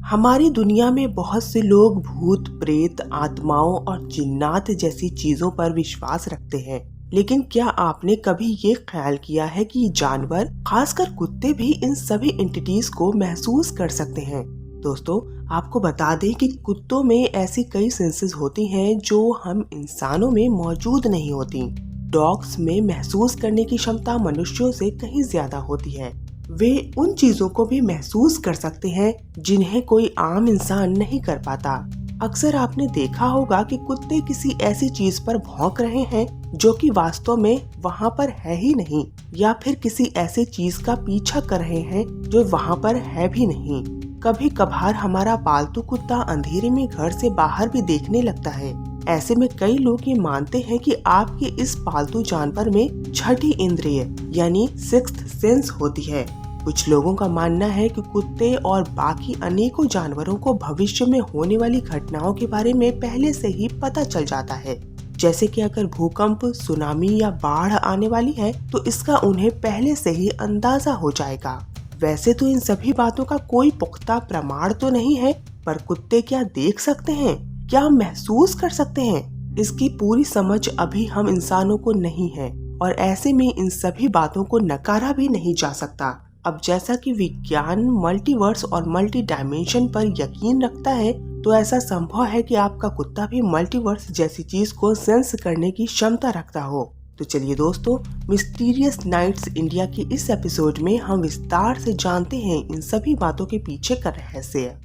हमारी दुनिया में बहुत से लोग भूत, प्रेत, आत्माओं और जिन्नात जैसी चीजों पर विश्वास रखते हैं। लेकिन क्या आपने कभी ये ख्याल किया है कि जानवर, खासकर कुत्ते भी इन सभी एंटिटीज को महसूस कर सकते हैं? दोस्तों, आपको बता दें कि कुत्तों में ऐसी कई सेंसेस होती हैं जो हम इंसानों में मौजूद नहीं होती। डॉग्स में महसूस करने की क्षमता मनुष्यों से कहीं ज्यादा होती है। वे उन चीजों को भी महसूस कर सकते हैं जिन्हें कोई आम इंसान नहीं कर पाता। अक्सर आपने देखा होगा कि कुत्ते किसी ऐसी चीज पर भौंक रहे हैं जो कि वास्तव में वहाँ पर है ही नहीं, या फिर किसी ऐसी चीज का पीछा कर रहे हैं जो वहाँ पर है भी नहीं। कभी कभार हमारा पालतू कुत्ता अंधेरे में घर से बाहर भी देखने लगता है। ऐसे में कई लोग ये मानते हैं कि आपके इस पालतू जानवर में छठी इंद्रिय यानी सिक्स्थ सेंस होती है। कुछ लोगों का मानना है कि कुत्ते और बाकी अनेकों जानवरों को भविष्य में होने वाली घटनाओं के बारे में पहले से ही पता चल जाता है। जैसे कि अगर भूकंप, सुनामी या बाढ़ आने वाली है तो इसका उन्हें पहले से ही अंदाजा हो जाएगा। वैसे तो इन सभी बातों का कोई पुख्ता प्रमाण तो नहीं है, पर कुत्ते क्या देख सकते हैं, क्या महसूस कर सकते हैं, इसकी पूरी समझ अभी हम इंसानों को नहीं है, और ऐसे में इन सभी बातों को नकारा भी नहीं जा सकता। अब जैसा कि विज्ञान मल्टीवर्स और मल्टी डायमेंशन पर यकीन रखता है, तो ऐसा संभव है कि आपका कुत्ता भी मल्टीवर्स जैसी चीज को सेंस करने की क्षमता रखता हो। तो चलिए दोस्तों, मिस्टीरियस नाइट्स इंडिया के इस एपिसोड में हम विस्तार से जानते हैं इन सभी बातों के पीछे का रहस्य।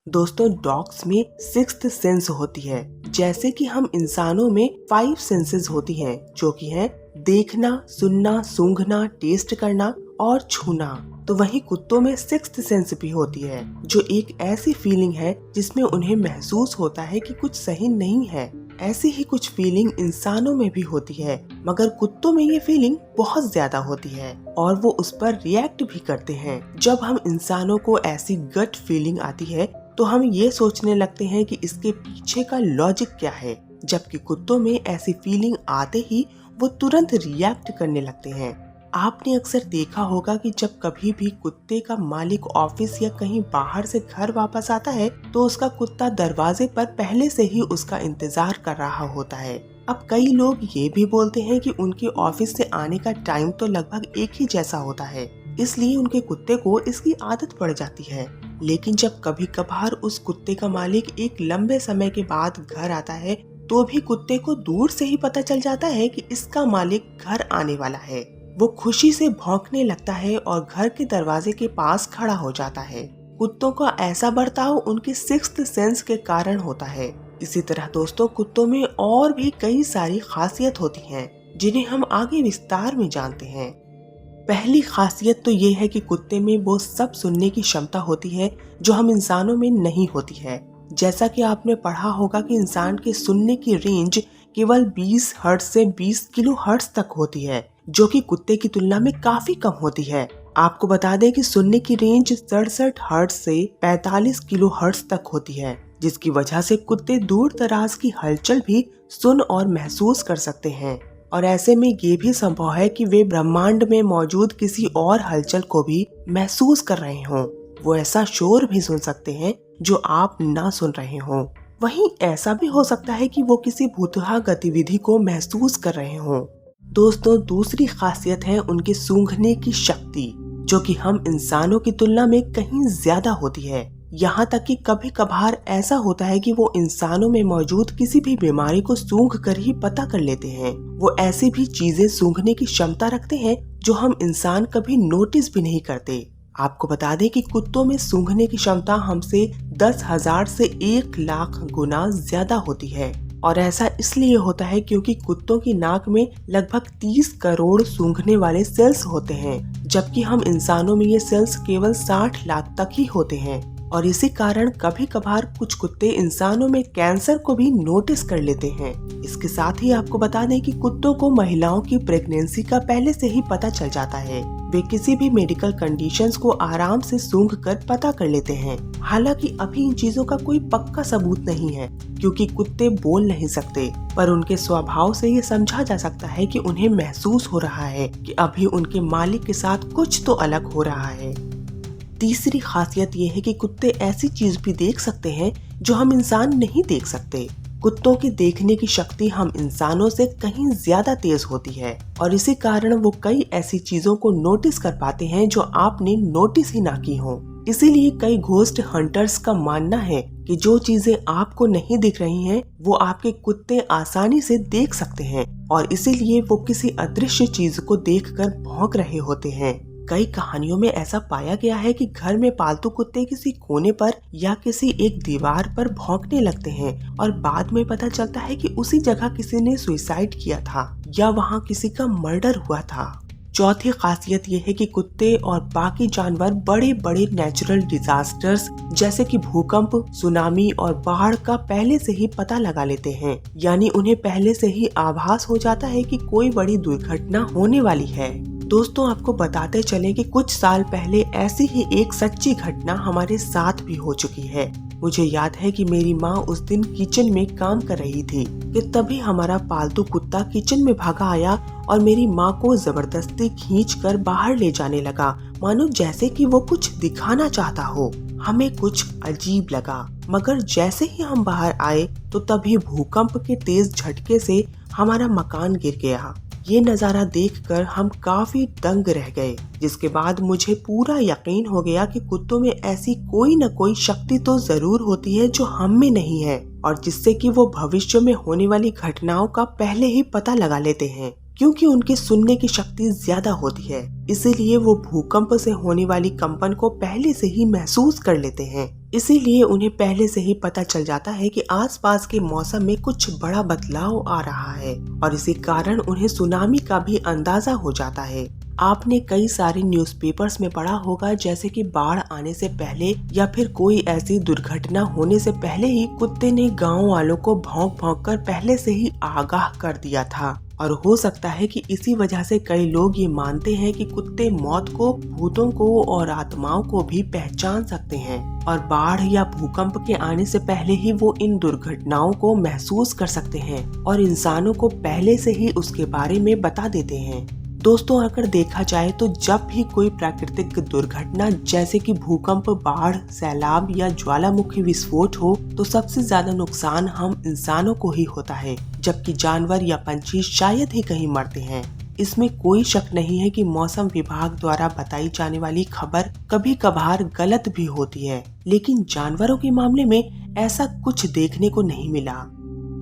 दोस्तों, डॉग्स में सिक्स्थ सेंस होती है, जैसे कि हम इंसानों में 5 सेंसेस होती हैं, जो कि हैं देखना, सुनना, सूंघना, टेस्ट करना और छूना। तो वहीं कुत्तों में सिक्स्थ सेंस भी होती है, जो एक ऐसी फीलिंग है जिसमें उन्हें महसूस होता है कि कुछ सही नहीं है। ऐसी ही कुछ फीलिंग इंसानों में भी होती है, मगर कुत्तों में ये फीलिंग बहुत ज्यादा होती है और वो उस पर रिएक्ट भी करते हैं। जब हम इंसानों को ऐसी गट फीलिंग आती है तो हम ये सोचने लगते हैं कि इसके पीछे का लॉजिक क्या है, जबकि कुत्तों में ऐसी फीलिंग आते ही वो तुरंत रिएक्ट करने लगते हैं। आपने अक्सर देखा होगा कि जब कभी भी कुत्ते का मालिक ऑफिस या कहीं बाहर से घर वापस आता है तो उसका कुत्ता दरवाजे पर पहले से ही उसका इंतजार कर रहा होता है। अब कई लोग ये भी बोलते हैं कि उनके ऑफिस से आने का टाइम तो लगभग एक ही जैसा होता है, इसलिए उनके कुत्ते को इसकी आदत पड़ जाती है। लेकिन जब कभी कभार उस कुत्ते का मालिक एक लंबे समय के बाद घर आता है तो भी कुत्ते को दूर से ही पता चल जाता है कि इसका मालिक घर आने वाला है। वो खुशी से भौंकने लगता है और घर के दरवाजे के पास खड़ा हो जाता है। कुत्तों का ऐसा बर्ताव उनके सिक्स्थ सेंस के कारण होता है। इसी तरह दोस्तों, कुत्तों में और भी कई सारी खासियत होती हैं, जिन्हें हम आगे विस्तार में जानते हैं। पहली खासियत तो ये है कि कुत्ते में वो सब सुनने की क्षमता होती है जो हम इंसानों में नहीं होती है। जैसा कि आपने पढ़ा होगा कि इंसान के सुनने की रेंज केवल 20 हर्ट्ज से 20 किलो हर्ट्ज तक होती है, जो कि कुत्ते की तुलना में काफी कम होती है। आपको बता दें कि सुनने की रेंज 67 हर्ट्ज से 45 किलो हर्ट्ज तक होती है, जिसकी वजह से कुत्ते दूर दराज की हलचल भी सुन और महसूस कर सकते हैं। और ऐसे में ये भी संभव है कि वे ब्रह्मांड में मौजूद किसी और हलचल को भी महसूस कर रहे हों। वो ऐसा शोर भी सुन सकते हैं जो आप ना सुन रहे हों। वहीं ऐसा भी हो सकता है कि वो किसी भूतहा गतिविधि को महसूस कर रहे हों। दोस्तों, दूसरी खासियत है उनकी सूंघने की शक्ति, जो कि हम इंसानों की तुलना में कहीं ज्यादा होती है। यहाँ तक कि कभी कभार ऐसा होता है कि वो इंसानों में मौजूद किसी भी बीमारी को सूंघ कर ही पता कर लेते हैं। वो ऐसी भी चीजें सूंघने की क्षमता रखते हैं जो हम इंसान कभी नोटिस भी नहीं करते। आपको बता दें कि कुत्तों में सूंघने की क्षमता हमसे 10,000 से 1,00,000 गुना ज्यादा होती है, और ऐसा इसलिए होता है क्योंकि कुत्तों की नाक में लगभग 30 करोड़ सूंघने वाले सेल्स होते हैं, जबकि हम इंसानों में ये सेल्स केवल 60 लाख तक ही होते हैं। और इसी कारण कभी कभार कुछ कुत्ते इंसानों में कैंसर को भी नोटिस कर लेते हैं। इसके साथ ही आपको बता दें कि कुत्तों को महिलाओं की प्रेगनेंसी का पहले से ही पता चल जाता है। वे किसी भी मेडिकल कंडीशंस को आराम से सूंघ कर पता कर लेते हैं। हालांकि अभी इन चीजों का कोई पक्का सबूत नहीं है, क्योंकि कुत्ते बोल नहीं सकते, पर उनके स्वभाव से ये समझा जा सकता है कि उन्हें महसूस हो रहा है कि अभी उनके मालिक के साथ कुछ तो अलग हो रहा है। तीसरी खासियत ये है कि कुत्ते ऐसी चीज भी देख सकते हैं जो हम इंसान नहीं देख सकते। कुत्तों की देखने की शक्ति हम इंसानों से कहीं ज्यादा तेज होती है और इसी कारण वो कई ऐसी चीजों को नोटिस कर पाते हैं जो आपने नोटिस ही ना की हो। इसीलिए कई घोस्ट हंटर्स का मानना है कि जो चीजें आपको नहीं दिख रही हैं, वो आपके कुत्ते आसानी से देख सकते हैं और इसीलिए वो किसी अदृश्य चीज को देखकर भौंक रहे होते हैं। कई कहानियों में ऐसा पाया गया है कि घर में पालतू कुत्ते किसी कोने पर या किसी एक दीवार पर भौंकने लगते हैं और बाद में पता चलता है कि उसी जगह किसी ने सुसाइड किया था या वहाँ किसी का मर्डर हुआ था। चौथी खासियत ये है कि कुत्ते और बाकी जानवर बड़े बड़े नेचुरल डिजास्टर्स जैसे कि भूकंप, सुनामी और बाढ़ का पहले से ही पता लगा लेते हैं। यानी उन्हें पहले से ही आभास हो जाता है कि कोई बड़ी दुर्घटना होने वाली है। दोस्तों, आपको बताते चले कि कुछ साल पहले ऐसी ही एक सच्ची घटना हमारे साथ भी हो चुकी है। मुझे याद है कि मेरी माँ उस दिन किचन में काम कर रही थी कि तभी हमारा पालतू कुत्ता किचन में भागा आया और मेरी माँ को जबरदस्ती खींचकर बाहर ले जाने लगा, मानो जैसे कि वो कुछ दिखाना चाहता हो। हमें कुछ अजीब लगा, मगर जैसे ही हम बाहर आए तो तभी भूकंप के तेज झटके से हमारा मकान गिर गया। ये नज़ारा देखकर हम काफी दंग रह गए, जिसके बाद मुझे पूरा यकीन हो गया कि कुत्तों में ऐसी कोई न कोई शक्ति तो जरूर होती है जो हम में नहीं है और जिससे कि वो भविष्य में होने वाली घटनाओं का पहले ही पता लगा लेते हैं, क्योंकि उनकी सुनने की शक्ति ज्यादा होती है। इसीलिए वो भूकंप से होने वाली कंपन को पहले से ही महसूस कर लेते हैं। इसीलिए उन्हें पहले से ही पता चल जाता है कि आसपास के मौसम में कुछ बड़ा बदलाव आ रहा है और इसी कारण उन्हें सुनामी का भी अंदाजा हो जाता है। आपने कई सारे न्यूज़पेपर्स में पढ़ा होगा, जैसे कि बाढ़ आने से पहले या फिर कोई ऐसी दुर्घटना होने से पहले ही कुत्ते ने गांव वालों को भौंक भौंक कर पहले से ही आगाह कर दिया था। और हो सकता है कि इसी वजह से कई लोग ये मानते हैं कि कुत्ते मौत को, भूतों को और आत्माओं को भी पहचान सकते हैं और बाढ़ या भूकंप के आने से पहले ही वो इन दुर्घटनाओं को महसूस कर सकते हैं और इंसानों को पहले से ही उसके बारे में बता देते हैं। दोस्तों, अगर देखा जाए तो जब भी कोई प्राकृतिक दुर्घटना जैसे कि भूकंप, बाढ़, सैलाब या ज्वालामुखी विस्फोट हो तो सबसे ज्यादा नुकसान हम इंसानों को ही होता है, जबकि जानवर या पंछी शायद ही कहीं मरते हैं। इसमें कोई शक नहीं है कि मौसम विभाग द्वारा बताई जाने वाली खबर कभी कभार गलत भी होती है, लेकिन जानवरों के मामले में ऐसा कुछ देखने को नहीं मिला।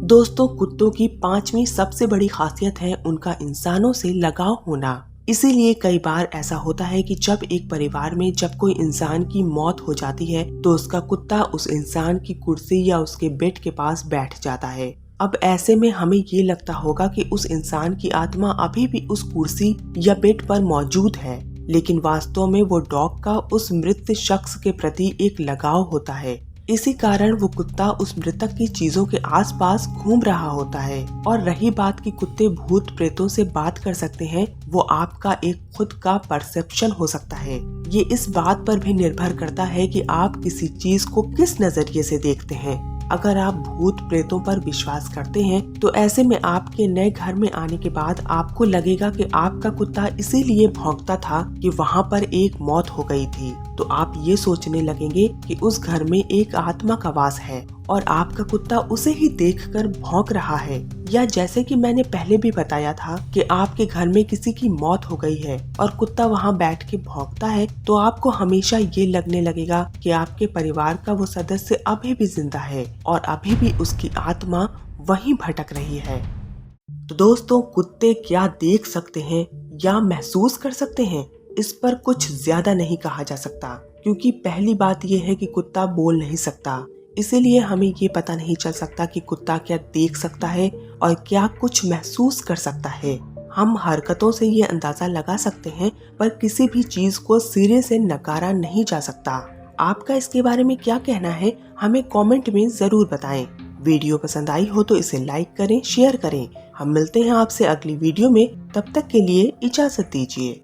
दोस्तों, कुत्तों की पांचवी सबसे बड़ी खासियत है उनका इंसानों से लगाव होना। इसीलिए कई बार ऐसा होता है कि जब एक परिवार में जब कोई इंसान की मौत हो जाती है तो उसका कुत्ता उस इंसान की कुर्सी या उसके बेड के पास बैठ जाता है। अब ऐसे में हमें ये लगता होगा कि उस इंसान की आत्मा अभी भी उस कुर्सी या बेड पर मौजूद है, लेकिन वास्तव में वो डॉग का उस मृत शख्स के प्रति एक लगाव होता है। इसी कारण वो कुत्ता उस मृतक की चीजों के आसपास घूम रहा होता है। और रही बात कि कुत्ते भूत प्रेतों से बात कर सकते हैं, वो आपका एक खुद का परसेप्शन हो सकता है। ये इस बात पर भी निर्भर करता है कि आप किसी चीज को किस नजरिए से देखते हैं। अगर आप भूत प्रेतों पर विश्वास करते हैं तो ऐसे में आपके नए घर में आने के बाद आपको लगेगा कि आपका कुत्ता इसीलिए भौंकता था कि वहाँ पर एक मौत हो गई थी, तो आप ये सोचने लगेंगे कि उस घर में एक आत्मा का वास है और आपका कुत्ता उसे ही देखकर भौंक रहा है। या जैसे कि मैंने पहले भी बताया था कि आपके घर में किसी की मौत हो गई है और कुत्ता वहाँ बैठ के भौंकता है, तो आपको हमेशा ये लगने लगेगा कि आपके परिवार का वो सदस्य अभी भी जिंदा है और अभी भी उसकी आत्मा वहीं भटक रही है। तो दोस्तों, कुत्ते क्या देख सकते हैं या महसूस कर सकते हैं, इस पर कुछ ज्यादा नहीं कहा जा सकता, क्योंकि पहली बात यह है कि कुत्ता बोल नहीं सकता। इसीलिए हमें ये पता नहीं चल सकता कि कुत्ता क्या देख सकता है और क्या कुछ महसूस कर सकता है। हम हरकतों से ये अंदाजा लगा सकते हैं, पर किसी भी चीज को सिरे से नकारा नहीं जा सकता। आपका इसके बारे में क्या कहना है हमें कमेंट में जरूर बताएं। वीडियो पसंद आई हो तो इसे लाइक करें, शेयर करें। हम मिलते हैं आपसे अगली वीडियो में, तब तक के लिए इजाजत दीजिए।